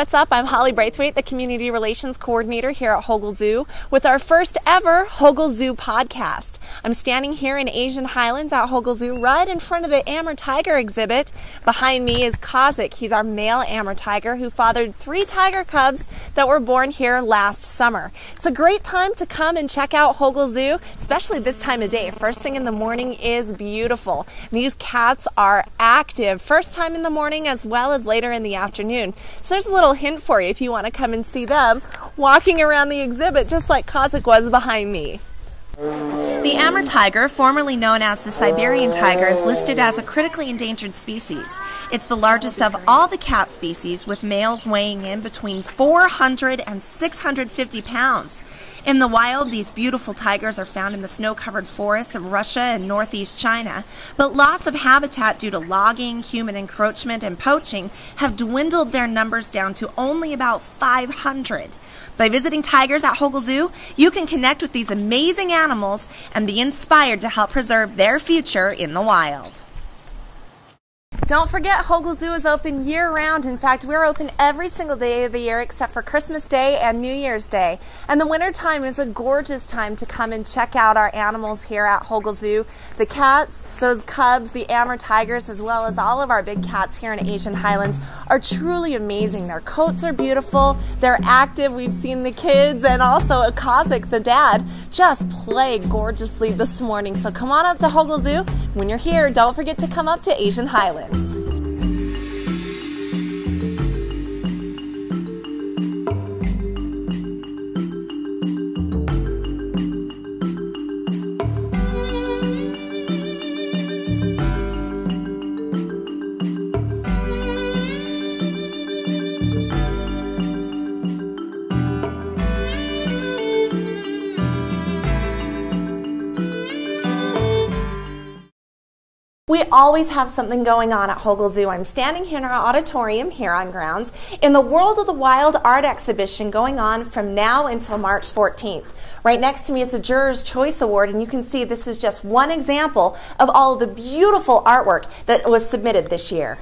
what's up? I'm Holly Braithwaite, the Community Relations Coordinator here at Hogle Zoo, with our first ever Hogle Zoo podcast. I'm standing here in Asian Highlands at Hogle Zoo, right in front of the Amur tiger exhibit. Behind me is Kazik. He's our male Amur tiger who fathered 3 tiger cubs that were born here last summer. It's a great time to come and check out Hogle Zoo, especially this time of day. First thing in the morning is beautiful. These cats are active first time in the morning as well as later in the afternoon. So there's a little hint for you if you want to come and see them walking around the exhibit just like Kazik was behind me. The Amur tiger, formerly known as the Siberian tiger, is listed as a critically endangered species. It's the largest of all the cat species, with males weighing in between 400 and 650 pounds. In the wild, these beautiful tigers are found in the snow-covered forests of Russia and northeast China, but loss of habitat due to logging, human encroachment, and poaching have dwindled their numbers down to only about 500. By visiting tigers at Hogle Zoo, you can connect with these amazing animals and be inspired to help preserve their future in the wild. Don't forget, Hogle Zoo is open year-round. In fact, we're open every single day of the year except for Christmas Day and New Year's Day. And the winter time is a gorgeous time to come and check out our animals here at Hogle Zoo. The cats, those cubs, the Amur tigers, as well as all of our big cats here in Asian Highlands are truly amazing. Their coats are beautiful, they're active. We've seen the kids and also Kazik, the dad, just play gorgeously this morning. So come on up to Hogle Zoo. When you're here, don't forget to come up to Asian Highlands. We always have something going on at Hogle Zoo. I'm standing here in our auditorium here on grounds in the World of the Wild art exhibition going on from now until March 14th. Right next to me is the Juror's Choice Award, and you can see this is just one example of all of the beautiful artwork that was submitted this year.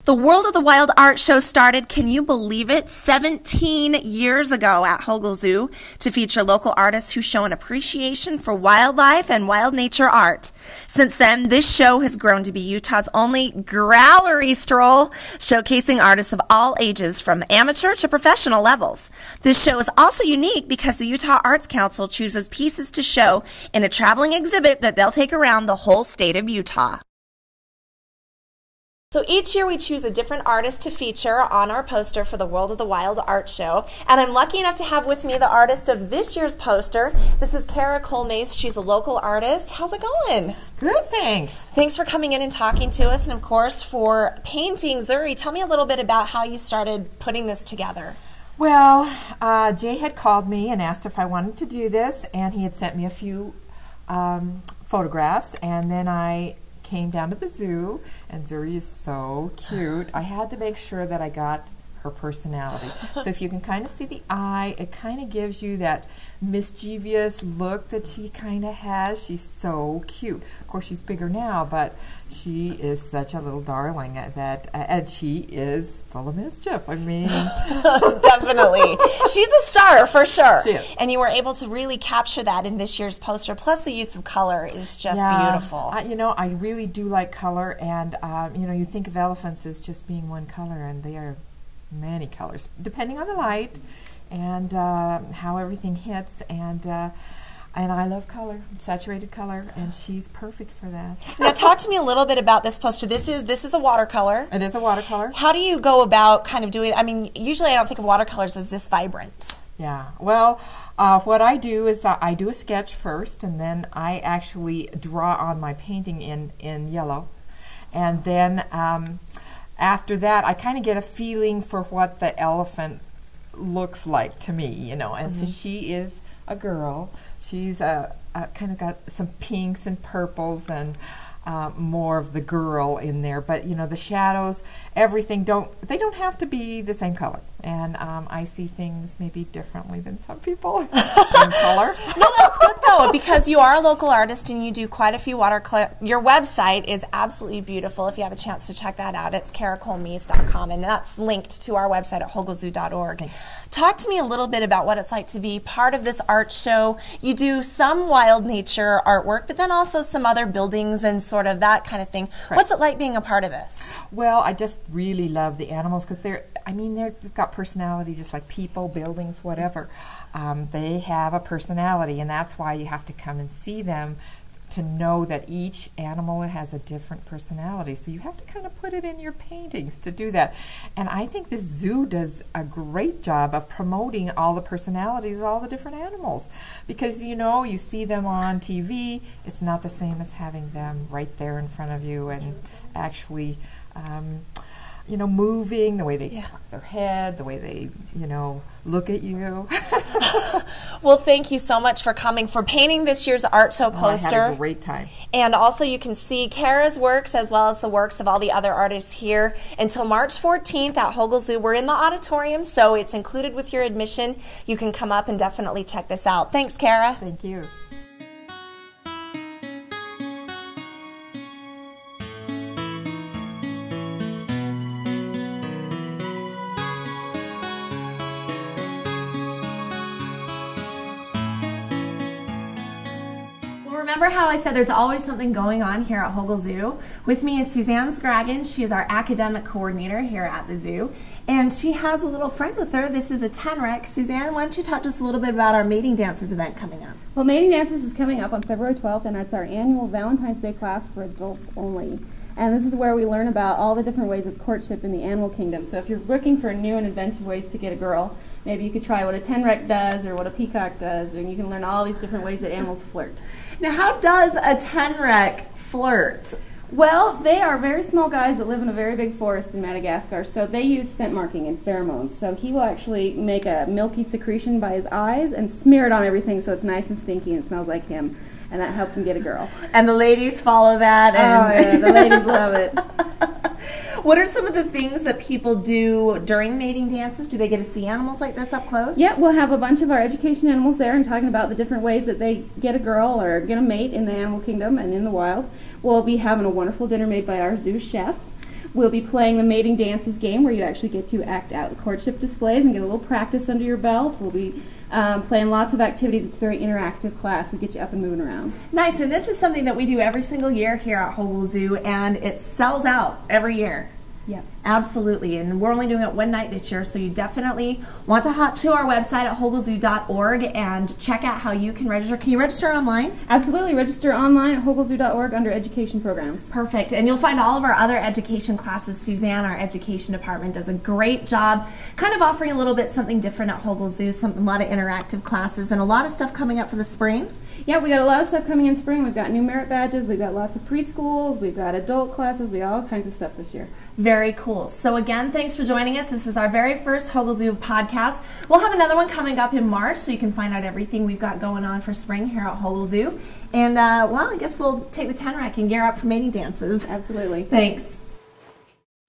The World of the Wild art show started, can you believe it, 17 years ago at Hogle Zoo to feature local artists who show an appreciation for wildlife and wild nature art. Since then, this show has grown to be Utah's only gallery stroll, showcasing artists of all ages from amateur to professional levels. This show is also unique because the Utah Arts Council chooses pieces to show in a traveling exhibit that they'll take around the whole state of Utah. So each year we choose a different artist to feature on our poster for the World of the Wild art show. And I'm lucky enough to have with me the artist of this year's poster. This is Kara Colmace. She's a local artist. How's it going? Good, thanks. Thanks for coming in and talking to us, and of course for painting Zuri. Tell me a little bit about how you started putting this together. Well, Jay had called me and asked if I wanted to do this, and he had sent me a few photographs, and then I came down to the zoo, and Zuri is so cute. I had to make sure that I got her personality. So if you can kind of see the eye, it kind of gives you that mischievous look that she kind of has. She's so cute. Of course, she's bigger now, but she is such a little darling and she is full of mischief. I mean, definitely. She's a star for sure. She is. And you were able to really capture that in this year's poster. Plus the use of color is just beautiful. You know, I really do like color, and you know, you think of elephants as just being one color, and they are many colors, depending on the light and how everything hits, and I love color, saturated color, and she's perfect for that. Now talk to me a little bit about this poster. This is a watercolor. It is a watercolor. How do you go about kind of doing, I mean, usually I don't think of watercolors as this vibrant. Yeah, well, what I do is I do a sketch first, and then I actually draw on my painting in yellow, and then after that, I kind of get a feeling for what the elephant looks like to me, you know. And so she is a girl. She's kind of got some pinks and purples and more of the girl in there. But you know, the shadows, everything they don't have to be the same color. and I see things maybe differently than some people in color. No, that's good though, because you are a local artist and you do quite a few watercolor. Your website is absolutely beautiful. If you have a chance to check that out, it's caracolemeese.com, and that's linked to our website at hogolzoo.org. Talk to me a little bit about what it's like to be part of this art show. You do some wild nature artwork, but then also some other buildings and sort of that kind of thing. Right. What's it like being a part of this? Well, I just really love the animals because they've got personality just like people, buildings, whatever. They have a personality, and that's why you have to come and see them to know that each animal has a different personality. So you have to kind of put it in your paintings to do that. And I think the zoo does a great job of promoting all the personalities of all the different animals. Because, you know, you see them on TV, it's not the same as having them right there in front of you and actually you know, moving, the way they cock their head, the way they, you know, look at you. Well, thank you so much for coming, for painting this year's art show poster. I had a great time. And also you can see Kara's works as well as the works of all the other artists here until March 14th at Hogolzoo. We're in the auditorium, so it's included with your admission. You can come up and definitely check this out. Thanks, Kara. Thank you. Remember how I said there's always something going on here at Hogolzoo? With me is Suzanne Scraggin. She is our academic coordinator here at the zoo. And she has a little friend with her. This is a tenrec. Suzanne, why don't you talk to us a little bit about our Mating Dances event coming up? Well, Mating Dances is coming up on February 12th, and that's our annual Valentine's Day class for adults only. And this is where we learn about all the different ways of courtship in the animal kingdom. So if you're looking for new and inventive ways to get a girl, maybe you could try what a tenrec does or what a peacock does, and you can learn all these different ways that animals flirt. Now, how does a tenrec flirt? Well, they are very small guys that live in a very big forest in Madagascar, so they use scent marking and pheromones. So he will actually make a milky secretion by his eyes and smear it on everything so it's nice and stinky and smells like him, and that helps him get a girl. And the ladies follow that? And the ladies love it. What are some of the things that people do during mating dances? Do they get to see animals like this up close? Yeah, we'll have a bunch of our education animals there and talking about the different ways that they get a girl or get a mate in the animal kingdom and in the wild. We'll be having a wonderful dinner made by our zoo chef. We'll be playing the Mating Dances game where you actually get to act out courtship displays and get a little practice under your belt. We'll be playing lots of activities. It's a very interactive class. We get you up and moving around. Nice, and this is something that we do every single year here at Hogolzoo, and it sells out every year. Yep. Absolutely, and we're only doing it one night this year, so you definitely want to hop to our website at hogolzoo.org and check out how you can register. Can you register online? Absolutely. Register online at hogolzoo.org under education programs. Perfect, and you'll find all of our other education classes. Suzanne, our education department, does a great job kind of offering a little bit something different at Hogolzoo, a lot of interactive classes and a lot of stuff coming up for the spring. Yeah, we got a lot of stuff coming in spring. We've got new merit badges, we've got lots of preschools, we've got adult classes, we got all kinds of stuff this year. Very cool. So again, thanks for joining us. This is our very first Hogolzoo podcast. We'll have another one coming up in March, so you can find out everything we've got going on for spring here at Hogolzoo. And well, I guess we'll take the tenrec and gear up for mating dances. Absolutely. Thanks.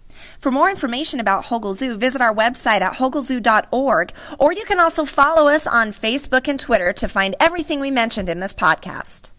For more information about Hogolzoo, visit our website at hogolzoo.org, or you can also follow us on Facebook and Twitter to find everything we mentioned in this podcast.